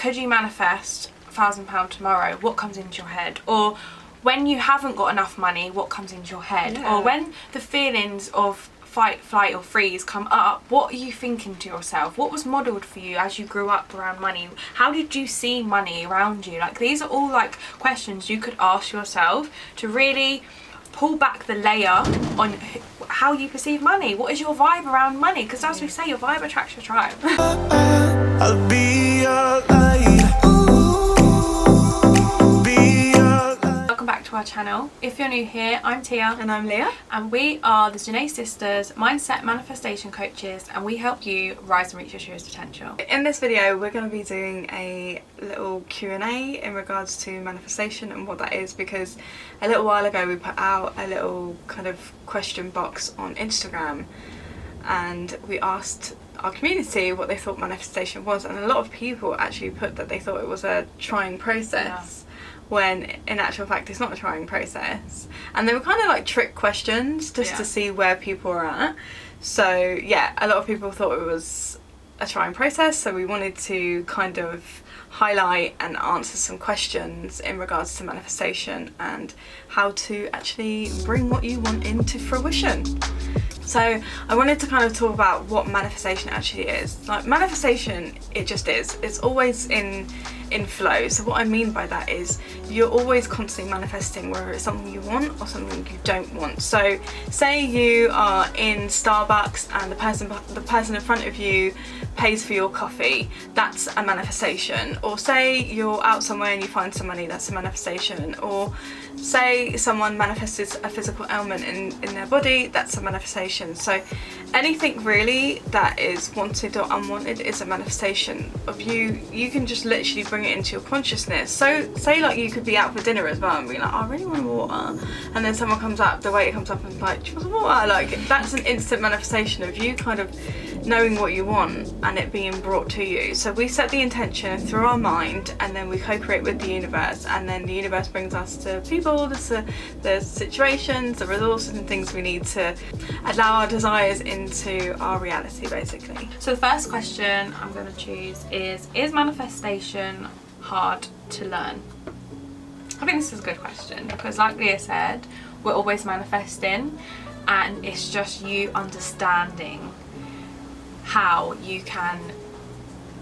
could you manifest £1,000 tomorrow? What comes into your head? Or when you haven't got enough money, what comes into your head? Yeah. Or when the feelings of fight, flight or freeze come up, what are you thinking to yourself? What was modelled for you as you grew up around money? How did you see money around you? Like, these are all like questions you could ask yourself to really pull back the layer on how you perceive money. What is your vibe around money? Because as we say, your vibe attracts your tribe. I'll be your light. Welcome back to our channel. If you're new here, I'm Tia. And I'm Leah. And we are the Zhené sisters, mindset manifestation coaches, and we help you rise and reach your truest potential. In this video, we're going to be doing a little Q&A in regards to manifestation and what that is, because a little while ago we put out a little kind of question box on Instagram and we asked our community what they thought manifestation was, and a lot of people actually put that they thought it was a trying process. When in actual fact it's not a trying process, and they were kind of like trick questions just to see where people are at. So yeah, a lot of people thought it was a trying process, so we wanted to kind of highlight and answer some questions in regards to manifestation and how to actually bring what you want into fruition. So I wanted to kind of talk about what manifestation actually is. Like, manifestation, it just is. It's always in flow. So what I mean by that is you're always constantly manifesting, whether it's something you want or something you don't want. So say you are in Starbucks and the person in front of you pays for your coffee, that's a manifestation. Or say you're out somewhere and you find some money, that's a manifestation. Or say someone manifests a physical ailment in their body, that's a manifestation. So anything really that is wanted or unwanted is a manifestation of you. You can just literally bring it into your consciousness. So say like you could be out for dinner as well and be like, oh, I really want water, and then someone comes up, the waiter comes up and is like, do you want water? Like, that's an instant manifestation of you kind of knowing what you want and it being brought to you. So we set the intention through our mind, and then we co-create with the universe, and then the universe brings us the people, the situations, the resources and things we need to allow our desires into our reality, basically. So the first question I'm going to choose is manifestation hard to learn? I think this is a good question, because like Leah said, we're always manifesting, and it's just you understanding how you can,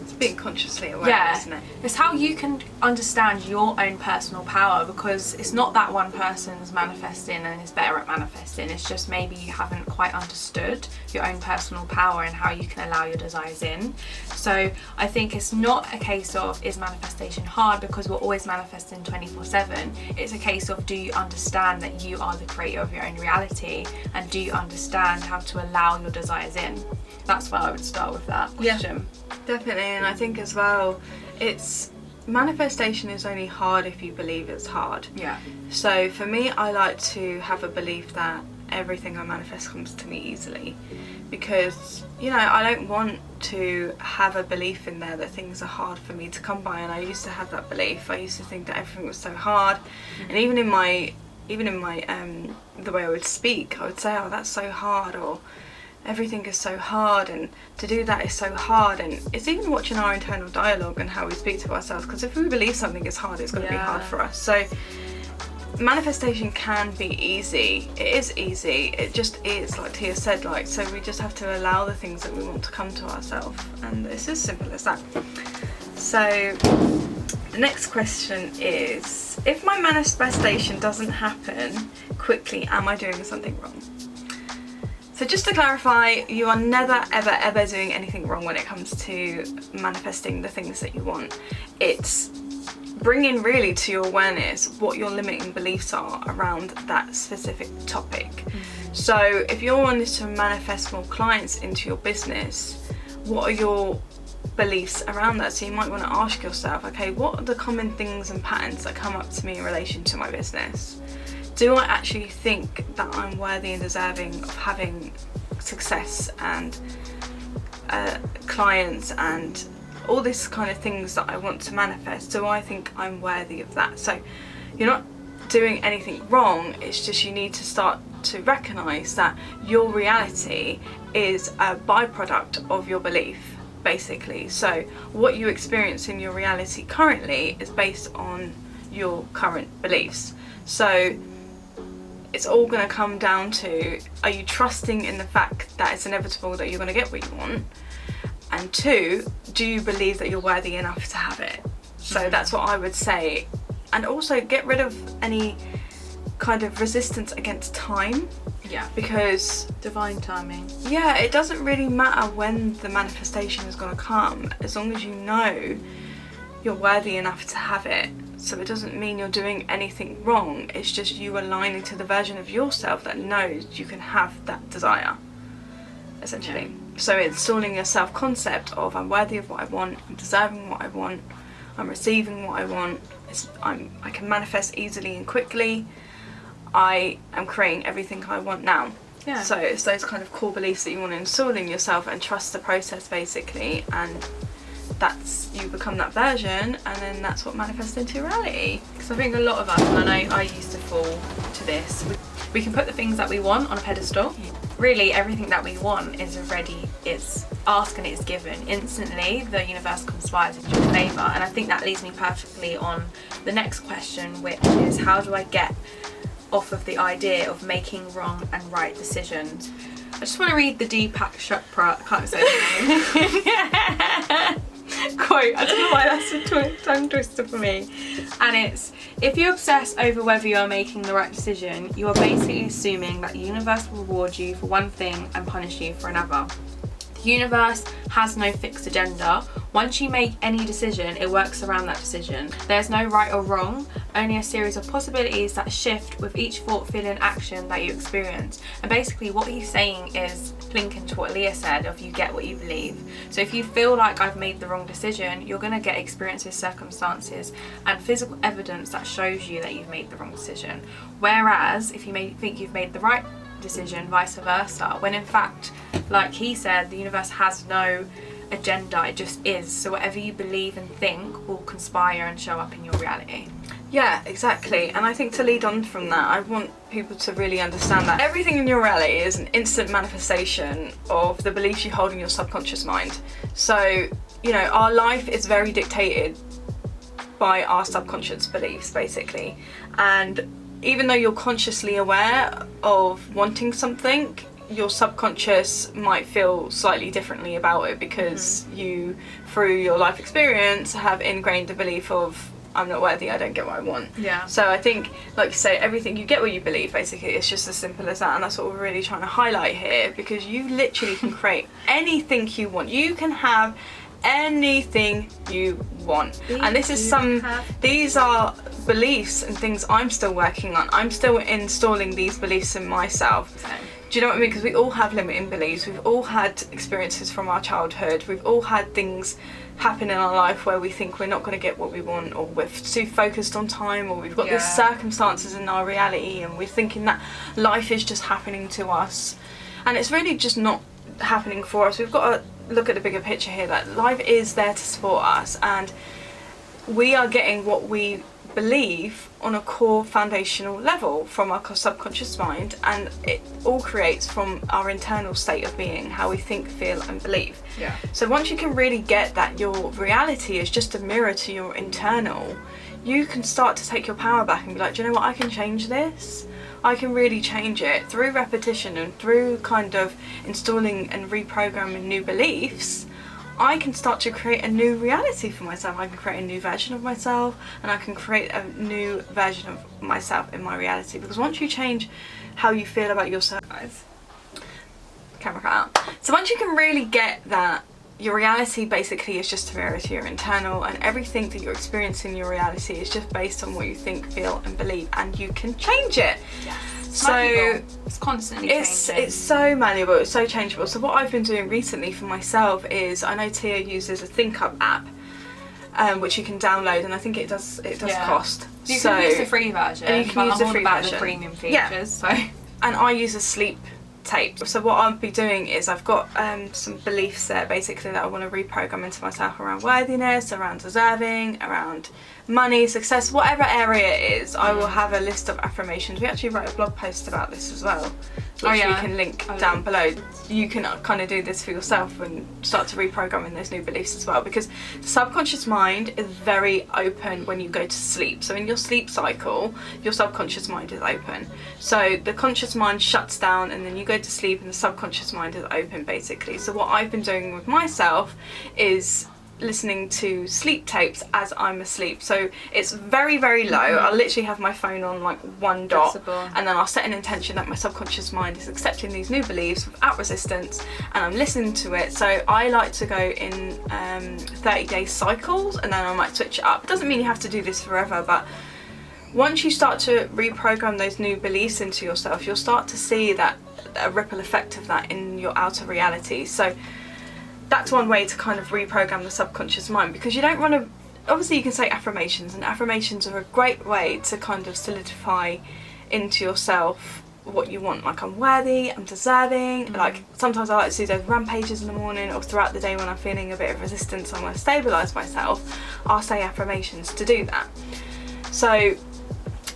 it's being consciously aware, isn't it? It's how you can understand your own personal power, because it's not that one person's manifesting and is better at manifesting. It's just maybe you haven't quite understood your own personal power and how you can allow your desires in. So I think it's not a case of is manifestation hard, because we're always manifesting 24/7. It's a case of, do you understand that you are the creator of your own reality, and do you understand how to allow your desires in? That's where I would start with that question. Yeah, definitely. And I think as well, it's manifestation is only hard if you believe it's hard. Yeah. So for me, I like to have a belief that everything I manifest comes to me easily, because, you know, I don't want to have a belief in there that things are hard for me to come by. And I used to have that belief. I used to think that everything was so hard, and even in my the way I would speak, I would say, oh, that's so hard, or everything is so hard, and to do that is so hard. And it's even watching our internal dialogue and how we speak to ourselves, because if we believe something is hard, it's going to be hard for us. So manifestation can be easy. It is easy. It just is, like Tia said. Like, so we just have to allow the things that we want to come to ourselves, and it's as simple as that. So the next question is, if my manifestation doesn't happen quickly, am I doing something wrong? So just to clarify, you are never ever doing anything wrong when it comes to manifesting the things that you want. It's bringing really to your awareness what your limiting beliefs are around that specific topic. So if you're wanting to manifest more clients into your business, what are your beliefs around that? So you might want to ask yourself, okay, what are the common things and patterns that come up to me in relation to my business? Do I actually think that I'm worthy and deserving of having success and clients and all this kind of things that I want to manifest? Do I think I'm worthy of that? So you're not doing anything wrong, it's just you need to start to recognise that your reality is a byproduct of your belief. basically. So what you experience in your reality currently is based on your current beliefs. So it's all going to come down to, are you trusting in the fact that it's inevitable that you're going to get what you want? And 2, do you believe that you're worthy enough to have it? So that's what I would say. And also get rid of any kind of resistance against time. Yeah. Because divine timing. Yeah, it doesn't really matter when the manifestation is going to come, as long as you know you're worthy enough to have it. So it doesn't mean you're doing anything wrong, it's just you aligning to the version of yourself that knows you can have that desire, essentially. Yeah. So installing a self-concept of, I'm worthy of what I want, I'm deserving what I want, I'm receiving what I want, I can manifest easily and quickly, I am creating everything I want now. Yeah. So it's those kind of core beliefs that you want to install in yourself and trust the process, basically, and that's, you become that version, and then that's what manifests into reality. Because I think a lot of us, and I know I used to fall to this, we can put the things that we want on a pedestal. Really, everything that we want is already, it's asked and it's given. Instantly, the universe conspires in your favour. And I think that leads me perfectly on the next question, which is, how do I get off of the idea of making wrong and right decisions? I just want to read the Deepak Chopra, I can't say the name. Quote, I don't know why that's a tongue twister for me. And it's, if you obsess over whether you are making the right decision, you are basically assuming that the universe will reward you for one thing and punish you for another. The universe has no fixed agenda. Once you make any decision, it works around that decision. There's no right or wrong, only a series of possibilities that shift with each thought, feeling, action that you experience. And basically what he's saying is linking to what Leah said of, you get what you believe. So if you feel like I've made the wrong decision, you're going to get experiences, circumstances and physical evidence that shows you that you've made the wrong decision. Whereas if you think you've made the right decision, vice versa, when in fact, like he said, the universe has no agenda, it just is. So whatever you believe and think will conspire and show up in your reality. Yeah, exactly. And I think to lead on from that, I want people to really understand that everything in your reality is an instant manifestation of the beliefs you hold in your subconscious mind. So, you know, our life is very dictated by our subconscious beliefs, basically. And even though you're consciously aware of wanting something, your subconscious might feel slightly differently about it because you, through your life experience, have ingrained the belief of, I'm not worthy, I don't get what I want. Yeah. So I think, like you say, everything, you get what you believe, basically. It's just as simple as that, and that's what we're really trying to highlight here, because you literally can create anything you want. You can have anything you want. And this is these are beliefs and things I'm still working on. I'm still installing these beliefs in myself. Do you know what I mean? Because we all have limiting beliefs. We've all had experiences from our childhood. We've all had things happen in our life where we think we're not going to get what we want, or we're too focused on time, or we've got these circumstances in our reality and we're thinking that life is just happening to us. And it's really just not happening for us. We've got to look at the bigger picture here, that life is there to support us, and we are getting what we believe on a core foundational level from our subconscious mind, and it all creates from our internal state of being, how we think, feel and believe. Yeah. So once you can really get that your reality is just a mirror to your internal, you can start to take your power back and be like, do you know what, I can change this. I can really change it through repetition and through kind of installing and reprogramming new beliefs. I can start to create a new reality for myself. I can create a new version of myself, and I can create a new version of myself in my reality. Because once you change how you feel about yourself, camera cut out. So once you can really get that your reality basically is just a mirror to your internal, and everything that you're experiencing in your reality is just based on what you think, feel and believe, and you can change it. Yes. So it's constantly changing. It's so malleable, it's so changeable. So what I've been doing recently for myself is, I know Tia uses a ThinkUp app, which you can download, and I think it does cost. You can use the free version, and you can use the free version. The premium features. Yeah. So. And I use a sleep tape. So what I'll be doing is, I've got some beliefs there basically that I want to reprogram into myself around worthiness, around deserving, around money, success, whatever area it is. I will have a list of affirmations. We actually wrote a blog post about this as well. which we can link down below. You can kind of do this for yourself and start to reprogramming those new beliefs as well, because the subconscious mind is very open when you go to sleep. So in your sleep cycle, your subconscious mind is open. So the conscious mind shuts down and then you go to sleep and the subconscious mind is open, basically. So what I've been doing with myself is listening to sleep tapes as I'm asleep. So it's very, very low. I'll literally have my phone on like 1 dot, and then I'll set an intention that my subconscious mind is accepting these new beliefs without resistance, and I'm listening to it. So I like to go in 30-day cycles, and then I might switch it up. It doesn't mean you have to do this forever, but once you start to reprogram those new beliefs into yourself, you'll start to see that a ripple effect of that in your outer reality. So that's one way to kind of reprogram the subconscious mind, because you don't want to, obviously you can say affirmations, and affirmations are a great way to kind of solidify into yourself what you want. Like, I'm worthy, I'm deserving. Like, sometimes I like to do those rampages in the morning or throughout the day when I'm feeling a bit of resistance, I want to stabilise myself. I'll say affirmations to do that. So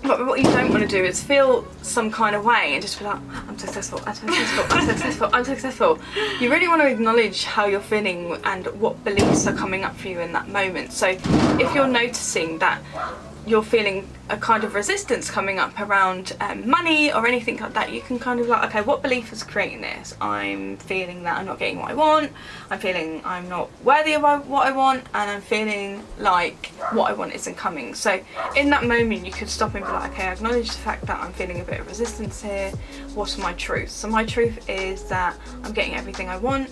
but what you don't want to do is feel some kind of way and just be like, I'm successful, I'm successful, I'm successful, I'm successful. You really want to acknowledge how you're feeling and what beliefs are coming up for you in that moment. So if you're noticing that you're feeling a kind of resistance coming up around money or anything like that, you can kind of like, okay, what belief is creating this? I'm feeling that I'm not getting what I want, I'm feeling I'm not worthy of what I want, and I'm feeling like what I want isn't coming. So in that moment you could stop and be like, okay, I acknowledge the fact that I'm feeling a bit of resistance here. What's my truth? So my truth is that I'm getting everything I want,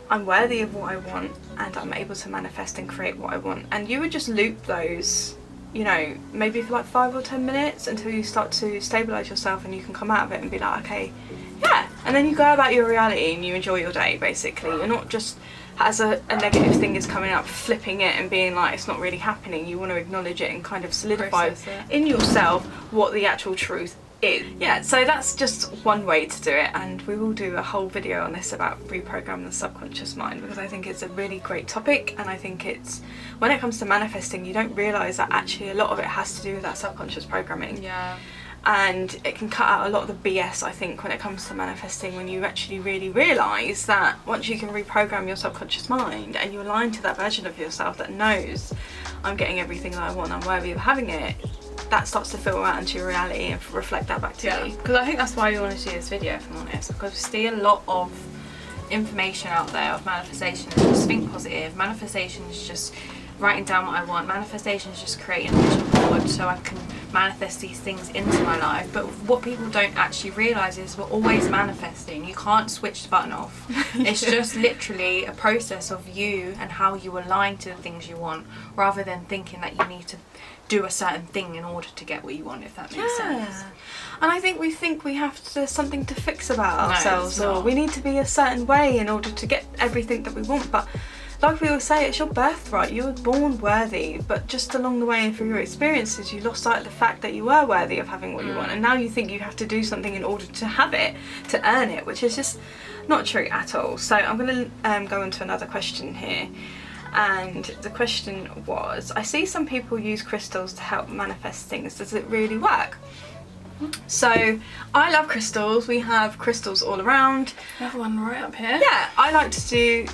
I'm worthy of what I want, and I'm able to manifest and create what I want. And you would just loop those, you know, maybe for like 5 or 10 minutes until you start to stabilise yourself, and you can come out of it and be like, okay, yeah. And then you go about your reality and you enjoy your day, basically. You're not just, as a negative thing is coming up, flipping it and being like, it's not really happening. You want to acknowledge it and kind of solidify in yourself what the actual truth is. Yeah, so that's just one way to do it, and we will do a whole video on this about reprogramming the subconscious mind, because I think it's a really great topic, and I think it's, when it comes to manifesting, you don't realise that actually a lot of it has to do with that subconscious programming. Yeah. And it can cut out a lot of the BS, I think, when it comes to manifesting, when you actually really realise that once you can reprogram your subconscious mind and you align to that version of yourself that knows, I'm getting everything that I want, I'm worthy of having it, that starts to filter out into your reality and reflect that back to you. Because I think that's why we want to do this video, if I'm honest, because we see a lot of information out there of manifestation. Just think positive. Manifestation is just writing down what I want. Manifestation is just creating a vision board so I can manifest these things into my life. But what people don't actually realise is we're always manifesting. You can't switch the button off. It's just literally a process of you and how you align to the things you want, rather than thinking that you need to do a certain thing in order to get what you want, if that makes sense. And I think we have to, there's something to fix about ourselves, or we need to be a certain way in order to get everything that we want. But like we always say, it's your birthright. You were born worthy, but just along the way and through your experiences, you lost sight of the fact that you were worthy of having what you want, and now you think you have to do something in order to have it, to earn it, which is just not true at all. So I'm going to go on to another question here. And the question was, I see some people use crystals to help manifest things. Does it really work? So I love crystals. We have crystals all around. Another one right up here. Yeah, I like to do...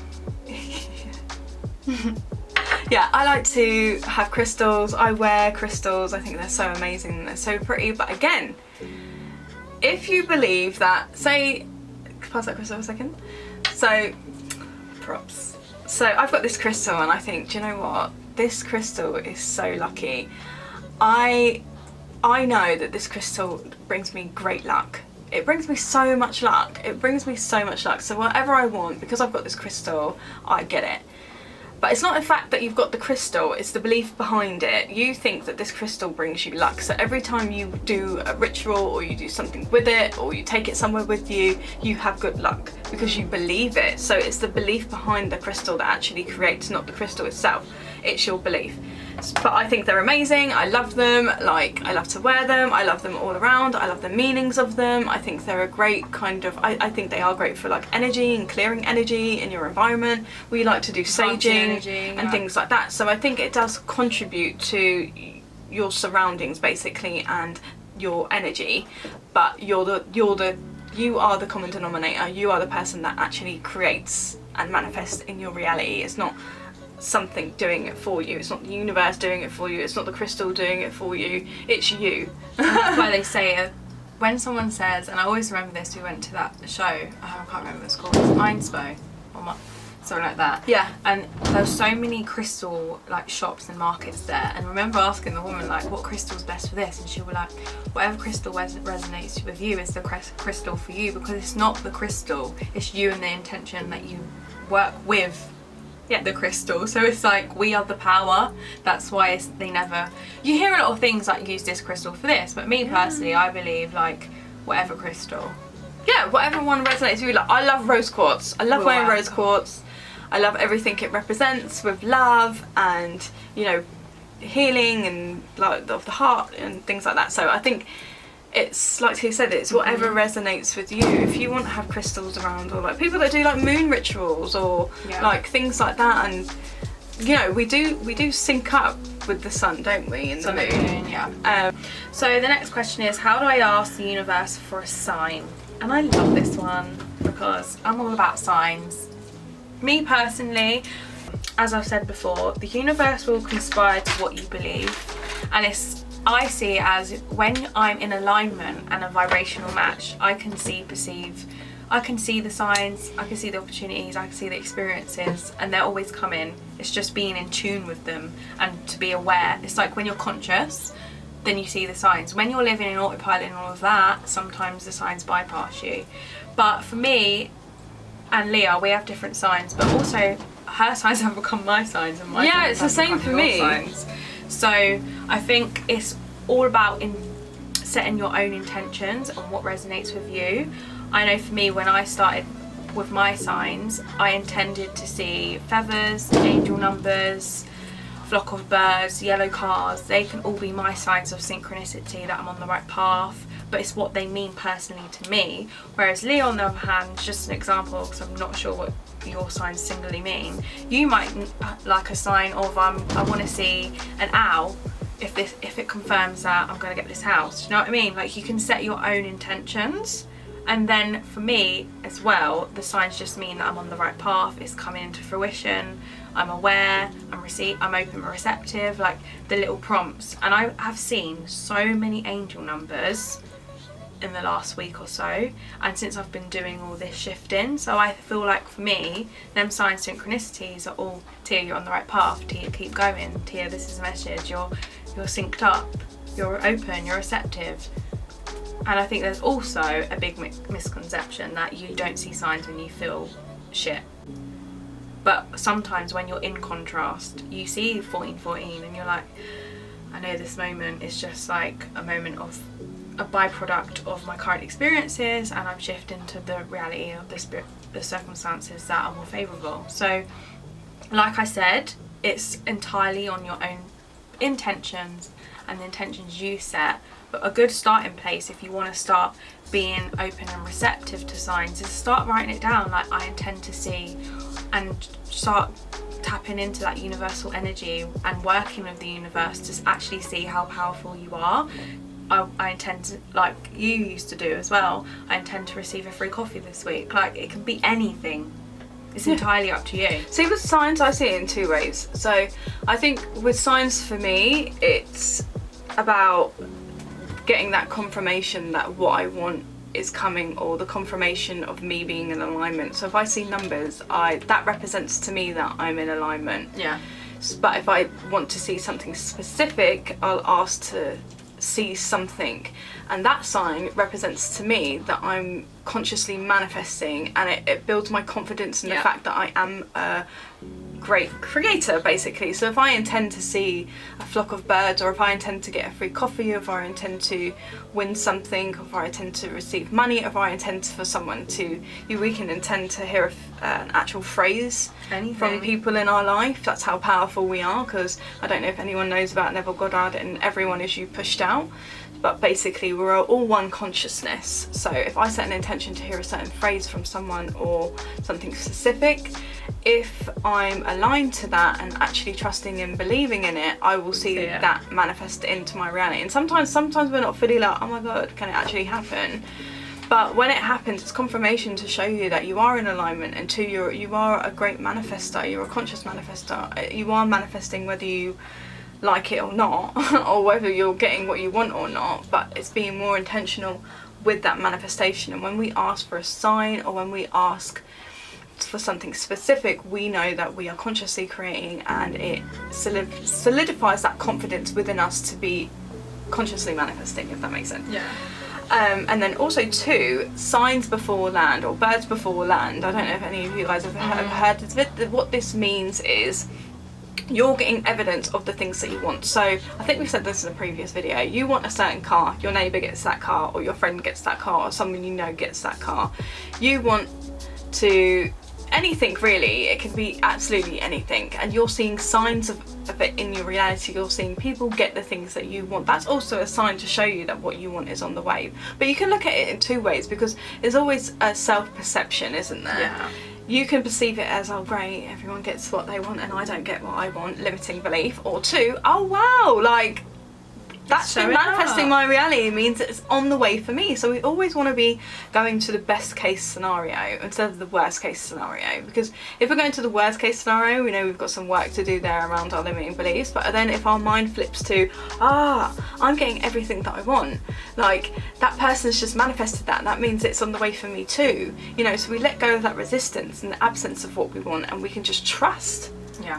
yeah, I like to have crystals. I wear crystals. I think they're so amazing and they're so pretty. But again, if you believe that, say, pass that crystal for a second. So, props. So I've got this crystal and I think, do you know what? This crystal is so lucky. I know that this crystal brings me great luck. It brings me so much luck. It brings me so much luck. So whatever I want, because I've got this crystal, I get it. But it's not the fact that you've got the crystal, it's the belief behind it. You think that this crystal brings you luck. So every time you do a ritual or you do something with it or you take it somewhere with you, you have good luck because you believe it. So it's the belief behind the crystal that actually creates, not the crystal itself. It's your belief. But I think they're amazing. I love them. Like, I love to wear them. I love them all around. I love the meanings of them. I think they're a great kind of, I think they are great for like energy and clearing energy in your environment. We like to do saging and things like that. So I think it does contribute to your surroundings basically and your energy, but you're the you are the common denominator. You are the person that actually creates and manifests in your reality. It's not something doing it for you. It's not the universe doing it for you. It's not the crystal doing it for you. It's you. And that's why they say, when someone says, and I always remember this, we went to that show, I can't remember what it's called, Mindspo, or something like that. Yeah. And there's so many crystal like shops and markets there, and I remember asking the woman like, what crystal's best for this, and she was like, whatever crystal resonates with you is the crystal for you, because it's not the crystal, it's you and the intention that you work with the crystal. So it's like, we are the power. That's why they never, you hear a lot of things like, use this crystal for this, but me personally, I believe like whatever crystal. Yeah, whatever one resonates with you. Like, I love rose quartz. I love wearing rose quartz. I love everything it represents with love and, you know, healing and like of the heart and things like that. So I think it's like you said, it's whatever resonates with you. If you want to have crystals around, or like people that do like moon rituals or like things like that, and you know, we do sync up with the sun, don't we, in the moon? Yeah. So the next question is, how do I ask the universe for a sign? And I love this one because I'm all about signs. Me personally, as I've said before, the universe will conspire to what you believe, and I see it as when I'm in alignment and a vibrational match, I can see the signs, I can see the opportunities, I can see the experiences, and they're always coming. It's just being in tune with them and to be aware. It's like when you're conscious, then you see the signs. When you're living in autopilot and all of that, sometimes the signs bypass you. But for me and Leah, we have different signs, but also her signs have become my signs, and my signs it's the same for me. Signs. So I think it's all about setting your own intentions on what resonates with you. I know for me, when I started with my signs, I intended to see feathers, angel numbers, flock of birds, yellow cars. They can all be my signs of synchronicity that I'm on the right path, but it's what they mean personally to me. Whereas Leah, on the other hand, just an example, because I'm not sure what your signs singly mean. You might like a sign of I want to see an owl if it confirms that I'm going to get this house. Do you know what I mean? Like, you can set your own intentions. And then for me as well, the signs just mean that I'm on the right path, it's coming into fruition, I'm aware, I'm open and receptive, like the little prompts. And I have seen so many angel numbers in the last week or so, and since I've been doing all this shifting. So I feel like for me, them sign synchronicities are all, Tia, you're on the right path, Tia, keep going, Tia, this is a message, you're synced up, you're open, you're receptive. And I think there's also a big misconception that you don't see signs when you feel shit. But sometimes when you're in contrast, you see 1414 and you're like, I know this moment is just like a moment of a byproduct of my current experiences, and I'm shifting to the reality of the circumstances that are more favourable. So like I said, it's entirely on your own intentions and the intentions you set. But a good starting place, if you want to start being open and receptive to signs, is start writing it down, like I intend to see, and start tapping into that universal energy and working with the universe to actually see how powerful you are. I intend to, like you used to do as well, I intend to receive a free coffee this week. Like, it can be anything. It's entirely up to you. See, with signs, I see it in two ways. So I think with signs, for me, it's about getting that confirmation that what I want is coming, or the confirmation of me being in alignment. So if I see numbers, that represents to me that I'm in alignment. Yeah. But if I want to see something specific, I'll ask to see something, and that sign represents to me that I'm consciously manifesting, and it builds my confidence in the fact that I am a great creator, basically. So if I intend to see a flock of birds, or if I intend to get a free coffee, or if I intend to win something, or if I intend to receive money, or if I intend for someone to, we can intend to hear an actual phrase from people in our life. That's how powerful we are, because I don't know if anyone knows about Neville Goddard and everyone is you pushed out, but basically we're all one consciousness. So if I set an intention to hear a certain phrase from someone or something specific, if I'm aligned to that and actually trusting and believing in it, I will see that manifest into my reality. And sometimes we're not fully like, oh my god, can it actually happen? But when it happens, it's confirmation to show you that you are in alignment, and two, you are a great manifester, you're a conscious manifester. You are manifesting whether you like it or not, or whether you're getting what you want or not, but it's being more intentional with that manifestation. And when we ask for a sign, or when we ask for something specific, we know that we are consciously creating, and it solidifies that confidence within us to be consciously manifesting, if that makes sense. Yeah. And then also two, signs before land, or birds before land. I don't know if any of you guys have heard this bit. What this means is you're getting evidence of the things that you want. So I think we've said this in a previous video. You want a certain car, your neighbour gets that car, or your friend gets that car, or someone you know gets that car. You want to anything really, it can be absolutely anything, and you're seeing signs of it in your reality. You're seeing people get the things that you want. That's also a sign to show you that what you want is on the way. But you can look at it in two ways, because there's always a self-perception, isn't there? Yeah. You can perceive it as, oh great, everyone gets what they want and I don't get what I want, limiting belief. Or two, oh wow, like that's been manifesting my reality, means it's on the way for me. So we always want to be going to the best case scenario instead of the worst case scenario, because if we're going to the worst case scenario, we know we've got some work to do there around our limiting beliefs. But then if our mind flips to, I'm getting everything that I want, like that person's just manifested that means it's on the way for me too, you know. So we let go of that resistance and the absence of what we want, and we can just trust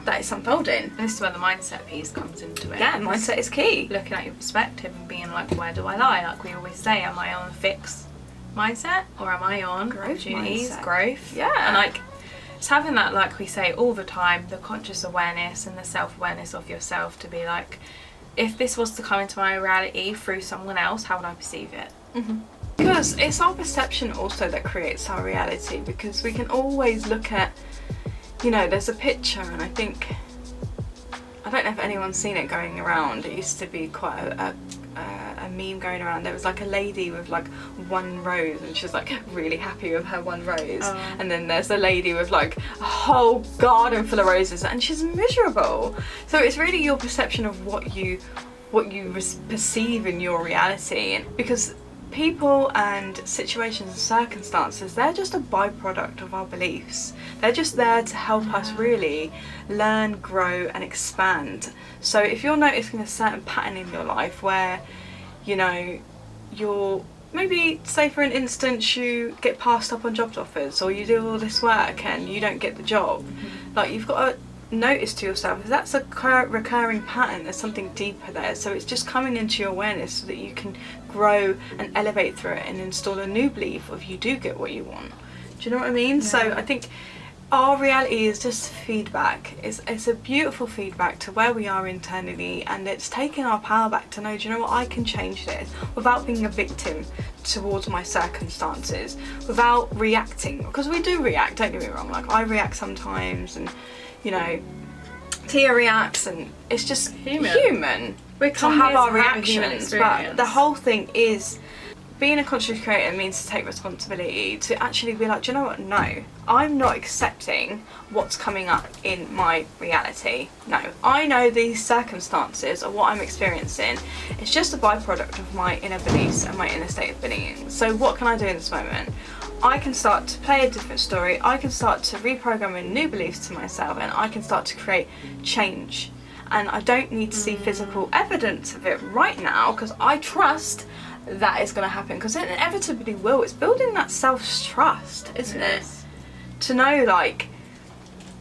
that it's unfolding. And this is where the mindset piece comes into it. Yeah, mindset is key. Looking at your perspective and being like, where do I lie? Like we always say, am I on a fixed mindset, or am I on growth opportunities, mindset. growth? Yeah. And like it's having that, like we say all the time, the conscious awareness and the self-awareness of yourself, to be like, if this was to come into my reality through someone else, how would I perceive it? Mm-hmm. Because it's our perception also that creates our reality, because we can always look at, you know, there's a picture, and I don't know if anyone's seen it going around. It used to be quite a meme going around. There was like a lady with like one rose, and she's like really happy with her one rose. And then there's a lady with like a whole garden full of roses, and she's miserable. So it's really your perception of what you perceive in your reality. And because people and situations and circumstances, they're just a byproduct of our beliefs. They're just there to help us really learn, grow and expand. So if you're noticing a certain pattern in your life where, you know, you're maybe, say for an instance, you get passed up on job offers, or you do all this work and you don't get the job, like you've got to notice to yourself, if that's a recurring pattern, there's something deeper there. So it's just coming into your awareness so that you can grow and elevate through it and install a new belief of you do get what you want. Do you know what I mean? Yeah. So I think our reality is just feedback. It's a beautiful feedback to where we are internally, and it's taking our power back to know, do you know what, I can change this without being a victim towards my circumstances, without reacting, because we do react, don't get me wrong, like I react sometimes, and you know, Tia reacts, and it's just human. We can have our reactions, but the whole thing is, being a conscious creator means to take responsibility, to actually be like, do you know what, no, I'm not accepting what's coming up in my reality. No, I know these circumstances or what I'm experiencing, it's just a byproduct of my inner beliefs and my inner state of being. So what can I do in this moment? I can start to play a different story, I can start to reprogram in new beliefs to myself, and I can start to create change. And I don't need to see physical evidence of it right now, because I trust that is going to happen, because it inevitably will. It's building that self-trust, isn't it? To know, like,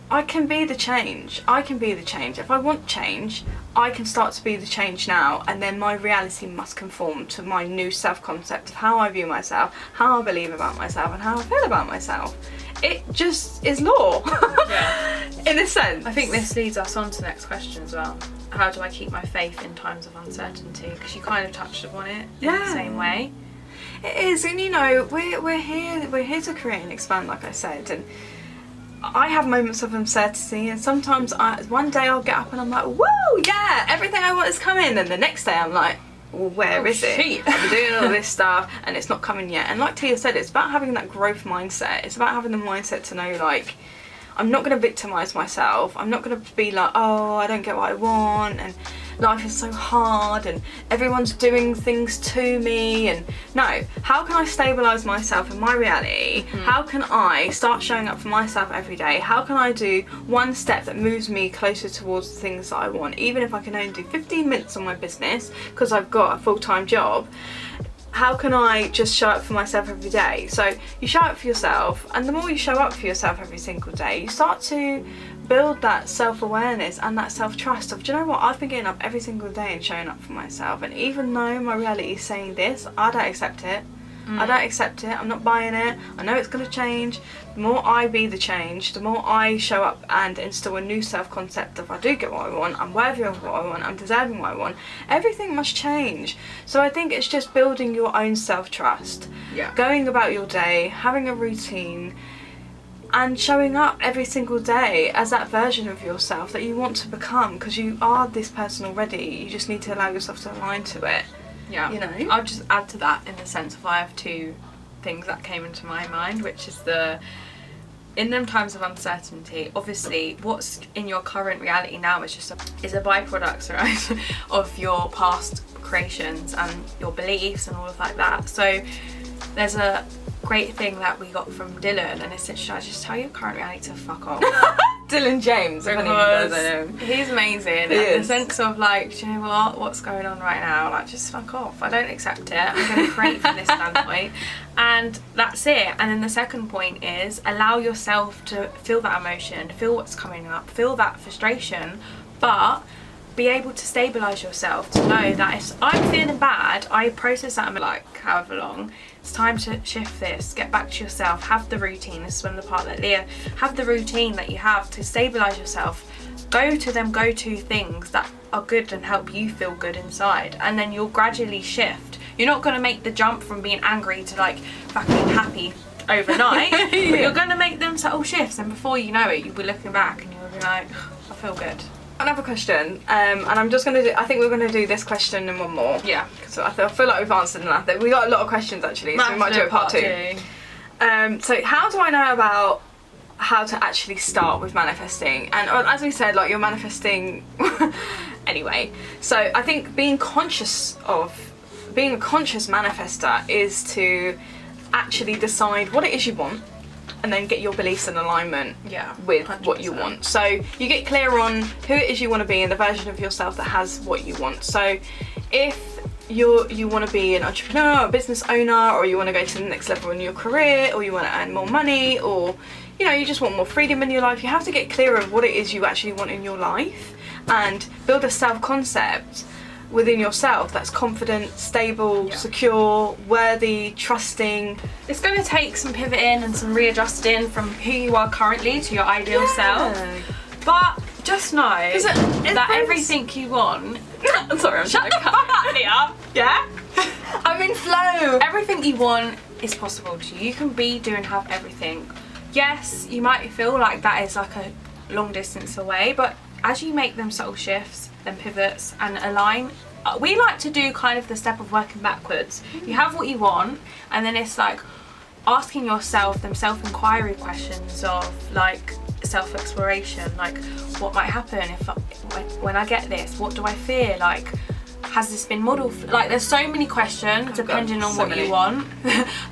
I can be the change. I can be the change. If I want change, I can start to be the change now, and then my reality must conform to my new self-concept of how I view myself, how I believe about myself, and how I feel about myself. It just is law, in a sense. I think this leads us on to the next question as well. How do I keep my faith in times of uncertainty? Because you kind of touched upon it in the same way. It is, and you know, we're here to create and expand, like I said, and I have moments of uncertainty, and sometimes one day I'll get up and I'm like, whoa, yeah, everything I want is coming, and the next day I'm like, well, where is it? I'm doing all this stuff and it's not coming yet. And like Tia said, it's about having that growth mindset. It's about having the mindset to know, like, I'm not going to victimize myself. I'm not going to be like, oh, I don't get what I want and life is so hard and everyone's doing things to me. And no, how can I stabilize myself in my reality? How can I start showing up for myself every day? How can I do one step that moves me closer towards the things that I want, even if I can only do 15 minutes on my business because I've got a full-time job? How can I just show up for myself every day? So you show up for yourself, and the more you show up for yourself every single day, you start to build that self-awareness and that self-trust of, do you know what, I've been getting up every single day and showing up for myself, and even though my reality is saying this, I don't accept it. I don't accept it. I'm not buying it. I know it's going to change. The more I be the change, the more I show up and instill a new self-concept of I do get what I want, I'm worthy of what I want, I'm deserving what I want, everything must change. So I think it's just building your own self-trust. Yeah. Going about your day, having a routine, and showing up every single day as that version of yourself that you want to become, because you are this person already. You just need to allow yourself to align to it. Yeah, you know? I'll just add to that in the sense of I have two things that came into my mind, which is in them times of uncertainty, obviously what's in your current reality now is just is a byproduct, right, of your past creations and your beliefs and all of like that. So there's a great thing that we got from Dylan, and it's literally, I just tell your current reality to fuck off. Dylan James, if anyone does know him. He's amazing. In the sense of like, do you know what's going on right now? Like, just fuck off. I don't accept it. I'm going to create from this standpoint, and that's it. And then the second point is allow yourself to feel that emotion, feel what's coming up, feel that frustration, but be able to stabilize yourself to know that if I'm feeling bad, I process that in like however long. It's time to shift this, get back to yourself, have the routine. This is when the part that Leah, have the routine that you have to stabilize yourself. Go to them go-to things that are good and help you feel good inside, and then you'll gradually shift. You're not going to make the jump from being angry to like fucking happy overnight, but you're going to make them subtle shifts, and before you know it, you'll be looking back and you'll be like, I feel good. Another question, and I'm just going to do, I think we're going to do this question and one more. Yeah. Because I feel like we've answered enough. We got a lot of questions actually, so we might do a part two. So how do I know about how to actually start with manifesting? And as we said, like, you're manifesting anyway. So I think being a conscious manifester is to actually decide what it is you want, and then get your beliefs in alignment with 100%. What you want. So you get clear on who it is you want to be and the version of yourself that has what you want. So if you want to be an entrepreneur, a business owner, or you want to go to the next level in your career, or you want to earn more money, or you just want more freedom in your life, you have to get clear of what it is you actually want in your life and build a self-concept within yourself that's confident, stable, secure, worthy, trusting. It's going to take some pivoting and some readjusting from who you are currently to your ideal self, but just know that everything you want I'm sorry, I'm shut the fuck up, Leah. Yeah? I'm in flow. Everything you want is possible to you. You can be, do and have everything. Yes, you might feel like that is like a long distance away, but as you make them subtle shifts, then pivots and align, we like to do kind of the step of working backwards. You have what you want, and then it's like asking yourself them self-inquiry questions of like self-exploration, like what might happen if when I get this, what do I fear, like has this been modeled, like there's so many questions depending on what you want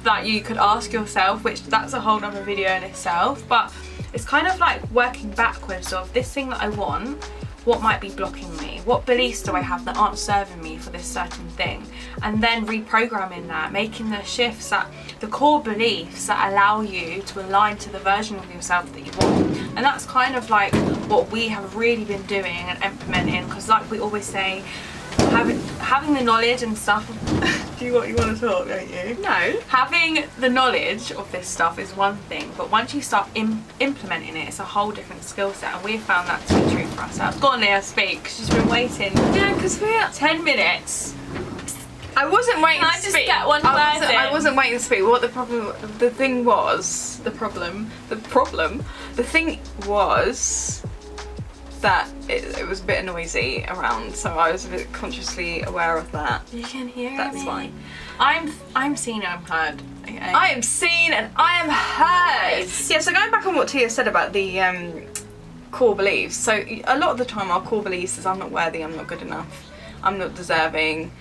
that you could ask yourself, which that's a whole other video in itself. But it's kind of like working backwards of this thing that I want, what might be blocking me, what beliefs do I have that aren't serving me for this certain thing, and then reprogramming that, making the shifts, that the core beliefs that allow you to align to the version of yourself that you want. And that's kind of like what we have really been doing and implementing, because like we always say, having the knowledge and stuff. Do you want to talk, don't you? No. Having the knowledge of this stuff is one thing, but once you start implementing it, it's a whole different skill set, and we've found that to be true for ourselves. Go on, Leah, speak, 'cause she's been waiting. Yeah, because we're 10 minutes. I wasn't waiting Can I to just speak. get one word in? I wasn't waiting to speak. What the problem? The thing was The problem. the thing was that it was a bit noisy around, so I was a bit consciously aware of that. You can hear That's me. fine. I'm seen and I'm heard. Okay. I am seen and I am heard. Nice. Yeah, so going back on what Tia said about the core beliefs. So a lot of the time our core beliefs is I'm not worthy, I'm not good enough, I'm not deserving,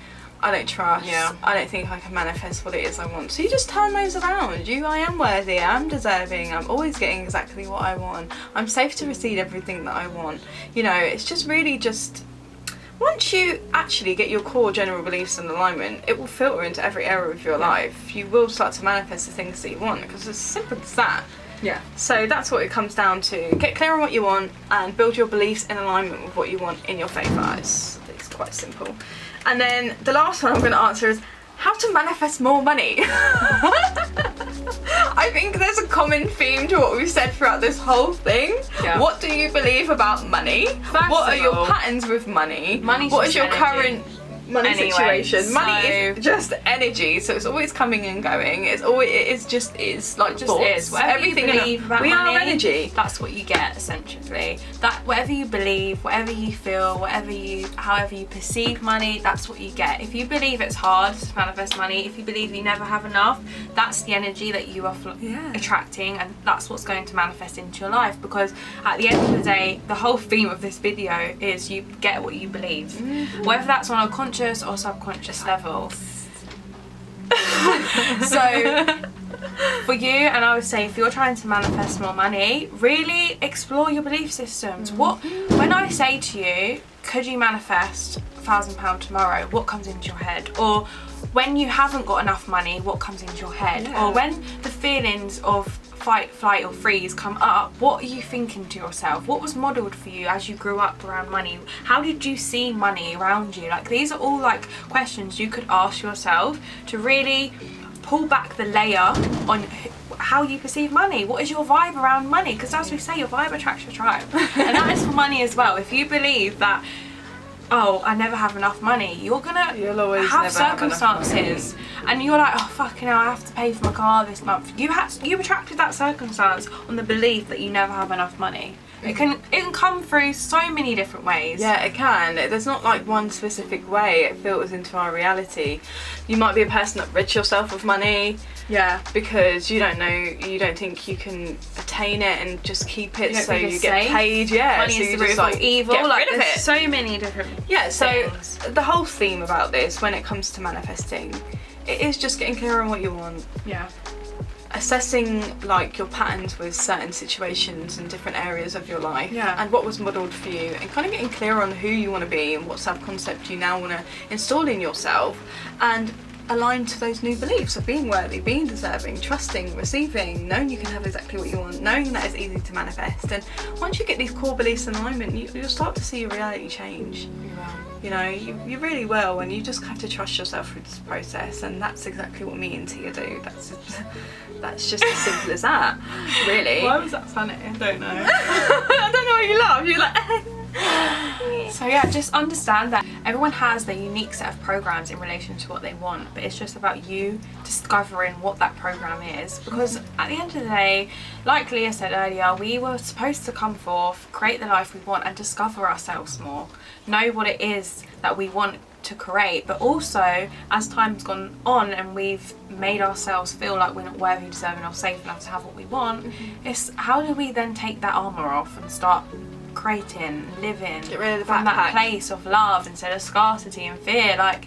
I don't trust, I don't think I can manifest what it is I want. So you just turn those around. I am worthy, I'm deserving, I'm always getting exactly what I want, I'm safe to receive everything that I want. It's just really once you actually get your core general beliefs in alignment, it will filter into every area of your life. You will start to manifest the things that you want, because it's as simple as that. Yeah. So that's what it comes down to. Get clear on what you want and build your beliefs in alignment with what you want in your favour. It's quite simple. And then the last one I'm going to answer is how to manifest more money. I think there's a common theme to what we've said throughout this whole thing. Yeah. What do you believe about money? What are your patterns with money? What is your current money situation? Money is just energy, so it's always coming and going. It's like just thoughts. is. Whatever Everything you believe about we money, are energy. That's what you get essentially. That whatever you believe, whatever you feel, however you perceive money, that's what you get. If you believe it's hard to manifest money, if you believe you never have enough, that's the energy that you are attracting, and that's what's going to manifest into your life. Because at the end of the day, the whole theme of this video is you get what you believe, whether that's on a conscious or subconscious level. So for you, and I would say if you're trying to manifest more money, really explore your belief systems. When I say to you, could you manifest £1,000 tomorrow, what comes into your head? Or when you haven't got enough money, what comes into your head? Or when the feelings of fight, flight or freeze come up, what are you thinking to yourself? What was modelled for you as you grew up around money? How did you see money around you? Like, these are all like questions you could ask yourself to really pull back the layer on how you perceive money. What is your vibe around money? Because as we say, your vibe attracts your tribe. And that is for money as well. If you believe that, oh, I never have enough money, you'll always have circumstances, and you're like, oh fucking hell, I have to pay for my car this month. You attracted that circumstance on the belief that you never have enough money. It can come through so many different ways. Yeah, it can. There's not like one specific way it filters into our reality. You might be a person that rids yourself of money. Yeah. Because you don't think you can attain it and just keep it, so you get paid. Yeah. Money is the root of evil. Get rid of it. So many different things. The whole theme about this, when it comes to manifesting, it is just getting clear on what you want. Yeah. Assessing like your patterns with certain situations and different areas of your life, and what was modelled for you, and kind of getting clear on who you want to be and what self-concept you now want to install in yourself, and align to those new beliefs of being worthy, being deserving, trusting, receiving, knowing you can have exactly what you want, knowing that it's easy to manifest. And once you get these core beliefs in alignment, you'll start to see your reality change. You really will, and you just have to trust yourself through this process, and that's exactly what me and Tia do. That's just as simple as that, really. Why was that funny? I don't know. I don't know why you laugh. You're like... So yeah, just understand that everyone has their unique set of programs in relation to what they want, but it's just about you discovering what that program is. Because at the end of the day, like Leah said earlier, we were supposed to come forth, create the life we want, and discover ourselves more, know what it is that we want to create. But also, as time's gone on and we've made ourselves feel like we're not worthy, deserving, or safe enough to have what we want, it's how do we then take that armour off and start creating, living, get rid of the from that place of love instead of scarcity and fear. Like,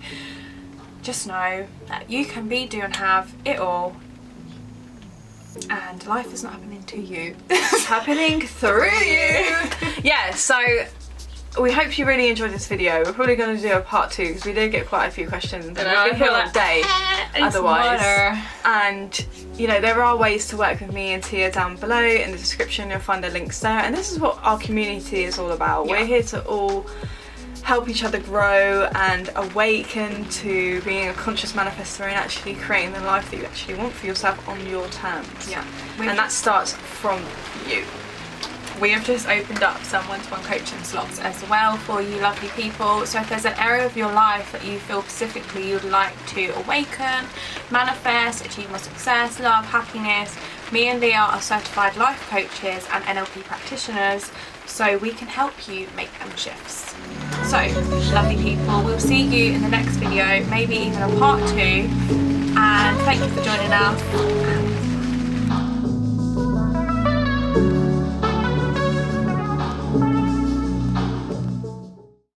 just know that you can be, do and have it all, and life is not happening to you. It's happening through you. Yeah, so we hope you really enjoyed this video. We're probably going to do a part 2 because we did get quite a few questions, and we'll be here all day otherwise. And there are ways to work with me and Tia down below in the description. You'll find the links there, and this is what our community is all about. We're here to all help each other grow and awaken to being a conscious manifestor and actually creating the life that you actually want for yourself on your terms. Yeah, and that starts from you. We have just opened up some one-to-one coaching slots as well for you lovely people. So if there's an area of your life that you feel specifically you'd like to awaken, manifest, achieve more success, love, happiness, me and Leah are certified life coaches and NLP practitioners. so we can help you make them shifts. So, lovely people, we'll see you in the next video, maybe even a part 2, and thank you for joining us.